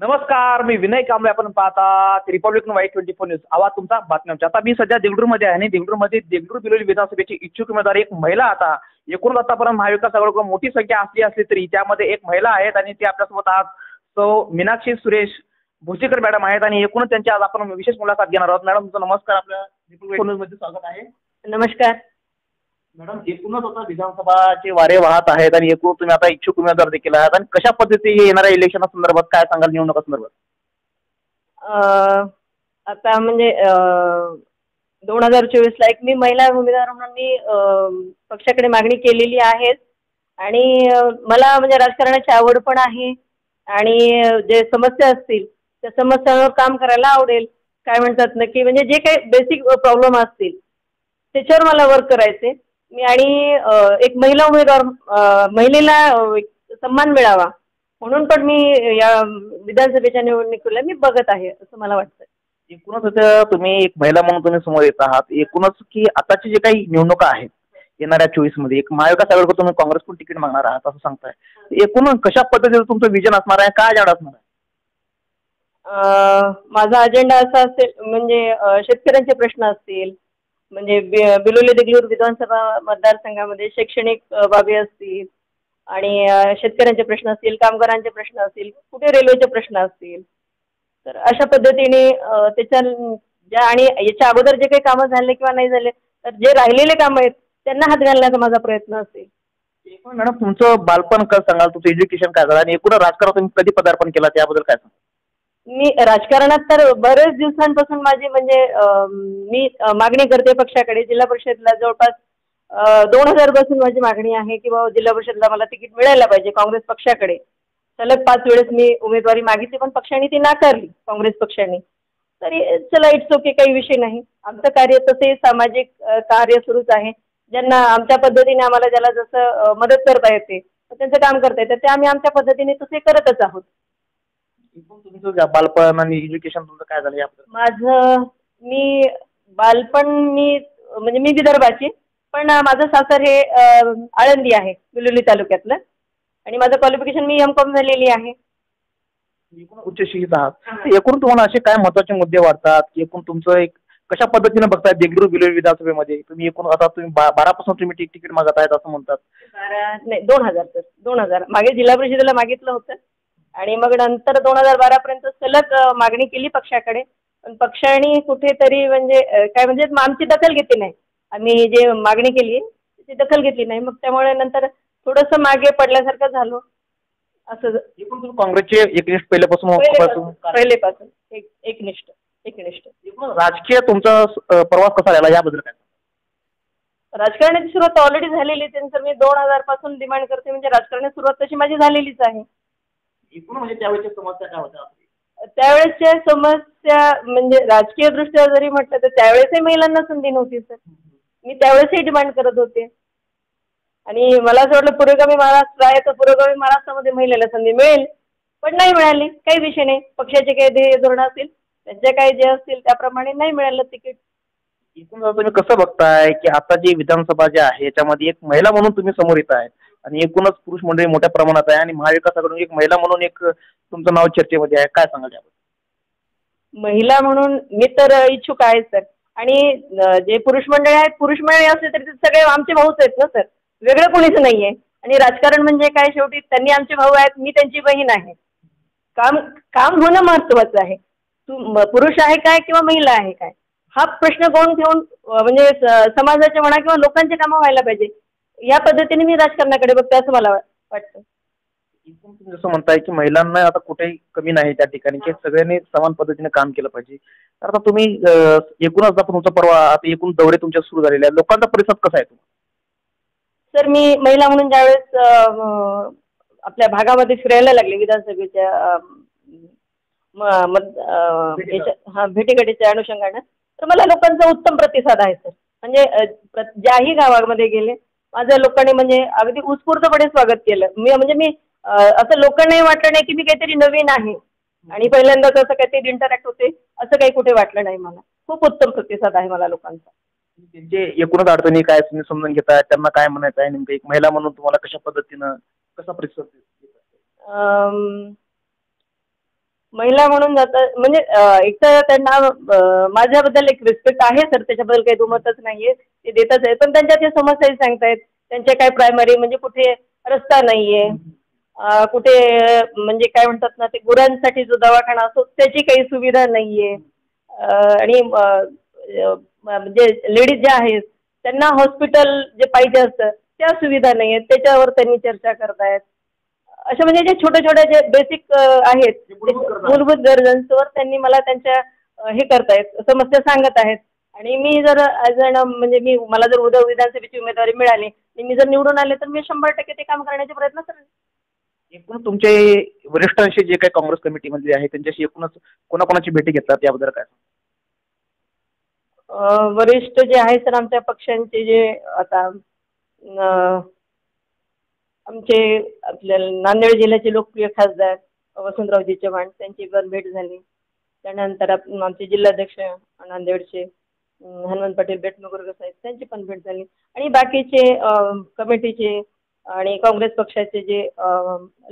नमस्कार, मी विनय कांबळे. आपण पाहता रिपब्लिकन वाई 24 न्यूज. आवाज तुमचा बातम्यांचा. आता मी सध्या देगलूरमध्ये आहे आणि देगलूरमध्ये देगलूर-बिलोली विधानसभेची इच्छुक उमेदवार एक महिला. एकूण आतापर्यंत महाविकास आघाडीकडून मोठी संख्या असली तरी त्यामध्ये एक महिला आहेत आणि ती आपल्यासोबत आज सौ मीनाक्षी सुरेश भोसीकर मॅडम आहेत आणि एकूणच त्यांची आज आपण विशेष मुलाखत घेणार आहोत. मॅडम, तुमचं नमस्कार. आपल्या रिपब्लिकन न्यूजमध्ये स्वागत आहे. नमस्कार मॅडम, एकूणच आता विधानसभाचे वारे वाहत आहेत आणि एकूण तुम्ही आता इच्छुक उमेदवार देखील आहात आणि कशा पद्धतीने येणाऱ्या इलेक्शन संदर्भात काय सांगाल, निवडणुका संदर्भात? आता म्हणजे 2024ला एक मी महिला उमेदवार म्हणून मी पक्षाकडे मागणी केलेली आहे आणि मला म्हणजे राजकारणाची आवड पण आहे आणि जे समस्या असतील त्या समस्यांवर काम करायला आवडेल. काय म्हणतात नक्की म्हणजे जे काही बेसिक प्रॉब्लेम असतील त्याच्यावर मला वर्क करायचे मी आणि एक महिला उमेदवार महिलेला सन्मान मिळावा म्हणून पण मी या विधानसभेच्या निवडणुकीला मी बघत आहे असं मला वाटतं. एकूणच तुम्ही एक महिला म्हणून तुम्ही समोर येत आहात. एकूणच की आताची जे काही निवडणुका आहेत येणाऱ्या 24मध्ये एक महाविकास आघाडीकडून तुम्ही काँग्रेसकडून तिकीट मागणार आहात असं सांगताय. एकूण कशा पद्धतीचं तुमचं विजन असणार आहे, काय अजेंडा असणार आहे? माझा अजेंडा असा असेल म्हणजे शेतकऱ्यांचे प्रश्न असतील म्हणजे बिलोली देगलूर विधानसभा मतदारसंघामध्ये शैक्षणिक बाबी असतील आणि शेतकऱ्यांचे प्रश्न असतील, कामगारांचे प्रश्न असतील, कुठे रेल्वेचे प्रश्न असतील, तर अशा पद्धतीने त्याच्या ज्या आणि याच्या अगोदर जे काही कामं झाले किंवा नाही झाले तर जे राहिलेले कामं आहेत त्यांना हात घालण्याचा माझा प्रयत्न असेल. एकूण मॅडम, तुमचं बालपण काय सांगाल, तुमचं एज्युकेशन काय झालं आणि एकूण राजकारणात तुम्ही कधी पदार्पण केला त्याबद्दल काय सांगाल? मी राजकारणात तर बरेच दिवसांपासून माझी म्हणजे मी मागणी करते पक्षाकडे. जिल्हा परिषदला जवळपास 2000 पासून माझी मागणी आहे की बाबा जिल्हा परिषदला मला तिकीट मिळायला पाहिजे. काँग्रेस पक्षाकडे सलग 5 वेळेस मी उमेदवारी मागितली पण पक्षाने ती नाकारली, काँग्रेस पक्षाने. तरी चला इट्स ओके, काही विषय नाही. आमचं कार्य तसे सामाजिक कार्य सुरूच आहे. ज्यांना आमच्या पद्धतीने आम्हाला ज्याला जसं मदत करता येते त्यांचं काम करता येतं ते आम्ही आमच्या पद्धतीने तसे करतच आहोत. तुमचं बालपण आणि एज्युकेशन तुमचं काय झालं याबद्दल? माझं बालपण म्हणजे मी विदर्भाची पण माझं सासर हे आळंदी आहे बिलोली तालुक्यातलं आणि माझं क्वालिफिकेशन मी M.Com झालेली आहे. एकूण उच्च शिक्षित आहात. एकूण तुम्हाला असे काय महत्त्वाचे मुद्दे वाटतात की एकूण तुमचं एक कशा पद्धतीने बघताय देगलूर बिलोली विधानसभेमध्ये तुम्ही एकूण आता तुम्ही 12 पासून तुम्ही तिकीट मागत आहेत असं म्हणतात? 12 नाही 2000 मागे जिल्हा परिषदेला मागितलं होतं आणि मग नंतर 2012 पर्यंत सलग मागणी केली पक्षाकडे पण पक्षाने कुठेतरी म्हणजे काय म्हणजे आमची दखल घेतली नाही. आम्ही जे मागणी केली त्याची दखल घेतली नाही मग त्यामुळे नंतर थोडंसं मागे पडल्यासारखं झालो असं. एकूण तुम्ही काँग्रेसचे एकनिष्ठ पहिल्यापासून एकनिष्ठ राजकीय तुमचा प्रवास कसा झाला याबद्दल काय? राजकारणाची सुरुवात ऑलरेडी झालेली त्यांचं मी 2000 पासून डिमांड करते म्हणजे राजकारणाची सुरुवात तशी माझी झालेलीच आहे. एकूण म्हणजे त्यावेळेच्या समस्या काय होत्या? त्यावेळेसच्या समस्या म्हणजे राजकीय दृष्ट्या जरी म्हटलं तर त्यावेळेसही महिलांना संधी नव्हती सर. मी त्यावेळेसही डिमांड करत होते आणि मला असं वाटलं पुरोगामी महाराष्ट्र आहे तर पुरोगामी महाराष्ट्रामध्ये महिलेला संधी मिळेल पण नाही मिळाली. काही विषय नाही, पक्षाचे काही ध्येय धोरण असतील त्यांचे काही जे असतील त्याप्रमाणे नाही मिळालं तिकीट. एकूण तुम्ही कसं बघताय की आता जी विधानसभा जी आहे याच्यामध्ये एक महिला म्हणून तुम्ही समोर येत आहे आणि एकूणच पुरुष मंडळी मोठ्या प्रमाणात आहे आणि महाविकास आघाडीकडून एक महिला म्हणून एक तुमचं नाव चर्चेमध्ये आहे, काय सांगाल याबद्दल? महिला म्हणून मी तर इच्छुक आहे सर आणि जे पुरुष मंडळी आहेत पुरुष मंडळी असले तरी सगळे आमचे भाऊच आहेत ना सर, वेगळं कोणीच नाही आहे. आणि राजकारण म्हणजे काय शेवटी त्यांनी आमचे भाऊ आहेत मी त्यांची बहीण आहे. काम होणं महत्त्वाचं आहे. पुरुष आहे काय किंवा महिला आहे काय हा प्रश्न कोण ठेवून म्हणजे समाजाचे म्हणा किंवा लोकांचे कामं व्हायला पाहिजे या पद्धतीने मी राजकारणाकडे बघते असं मला वाटतं. तुम्ही जसं म्हणताय की महिलांना आता कुठेही कमी नाही त्या ठिकाणी की सगळ्यांनी समान पद्धतीने काम केलं पाहिजे. तर आता तुम्ही एकूणच आता तुमचा परवा आता एकूण दौरे तुमच्या सुरू झालेले आहेत, लोकांचा प्रतिसाद कसा आहे तुम्हाला? सर मी महिला म्हणून ज्यावेळेस आपल्या भागामध्ये फिरायला लागले विधानसभेच्या भेटीगाठीच्या अनुषंगानं तर मला लोकांचा उत्तम प्रतिसाद आहे सर. म्हणजे ज्याही गावामध्ये गेले माझ्या लोकांनी म्हणजे अगदी उत्स्फूर्तपणे स्वागत केलं. मी असं लोकांनाही वाटलं नाही की मी काहीतरी नवीन आहे आणि पहिल्यांदाच असं काहीतरी इंटरॅक्ट होते असं काही कुठे वाटलं नाही मला. खूप उत्तम प्रतिसाद आहे मला लोकांचा. त्यांचे एकूणच अडचणी काय तुम्ही समजून घेताय, त्यांना काय म्हणायचं आहे नेमकं एक महिला म्हणून तुम्हाला कशा पद्धतीनं कसा प्रतिसाद? महिला म्हणून जातात म्हणजे एक तर त्यांना माझ्याबद्दल एक रिस्पेक्ट आहे सर, त्याच्याबद्दल काही दुमतच नाहीये, ते देतच आहे. पण त्यांच्या त्या समस्याही सांगतायत. त्यांच्या काय प्रायमरी म्हणजे कुठे रस्ता नाहीये, कुठे म्हणजे काय म्हणतात ना, ते गुरांसाठी जो दवाखाना असतो त्याची काही सुविधा नाहीये. आणि म्हणजे लेडीज ज्या आहेत त्यांना हॉस्पिटल जे पाहिजे असतं त्या सुविधा नाही आहेत, त्याच्यावर त्यांनी चर्चा करतायत. अशा म्हणजे जे छोट्या छोट्या जे बेसिक आहेत मूलभूत गरजांवर त्यांनी मला त्यांच्या हे करतायत, समस्या सांगत आहेत. आणि मी जर ॲज अन म्हणजे मला जर उद्या विधानसभेची उमेदवारी मिळाली आणि मी जर निवडून आले तर मी 100% ते काम करण्याचे प्रयत्न करेन. एकूण तुमचे वरिष्ठांशी जे काही काँग्रेस कमिटीमधले आहे त्यांच्याशी एकूणच कोणाकोणाची भेटी घेतलात याबद्दल काय? वरिष्ठ जे आहे सर आमच्या पक्षांचे जे आता आमचे आपल्या नांदेड जिल्ह्याचे लोकप्रिय खासदार वसंतरावजी चव्हाण त्यांची पण भेट झाली. त्यानंतर आमचे जिल्हाध्यक्ष नांदेडचे हनुमंत पाटील बेटनोकरकर साहेब त्यांची पण भेट झाली. आणि बाकीचे कमिटीचे आणि काँग्रेस पक्षाचे जे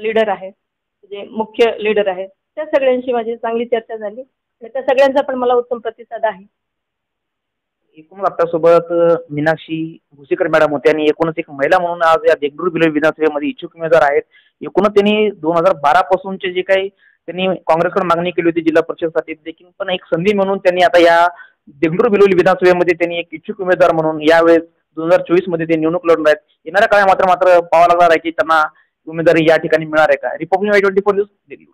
लीडर आहेत, जे मुख्य लीडर आहेत, त्या सगळ्यांशी माझी चांगली चर्चा झाली आणि त्या सगळ्यांचा पण मला उत्तम प्रतिसाद आहे. एकूणच आपल्यासोबत मीनाक्षी भुसेकर मॅडम होत्या आणि एकूणच एक महिला म्हणून आज या देगलूर बिलोली विधानसभेमध्ये इच्छुक उमेदवार आहेत. एकूणच त्यांनी 2012 पासूनचे जे काही त्यांनी काँग्रेसकडे मागणी केली होती जिल्हा परिषदसाठी देखील, पण एक संधी म्हणून त्यांनी आता या देगलूर बिलोली विधानसभेमध्ये त्यांनी एक इच्छुक उमेदवार म्हणून यावेळेस 2024 मध्ये ते निवडणूक लढणार आहेत. येणाऱ्या काळात मात्र पाहावं लागणार आहे की त्यांना उमेदवारी या ठिकाणी मिळणार आहे का. Republic 24 news Deglur.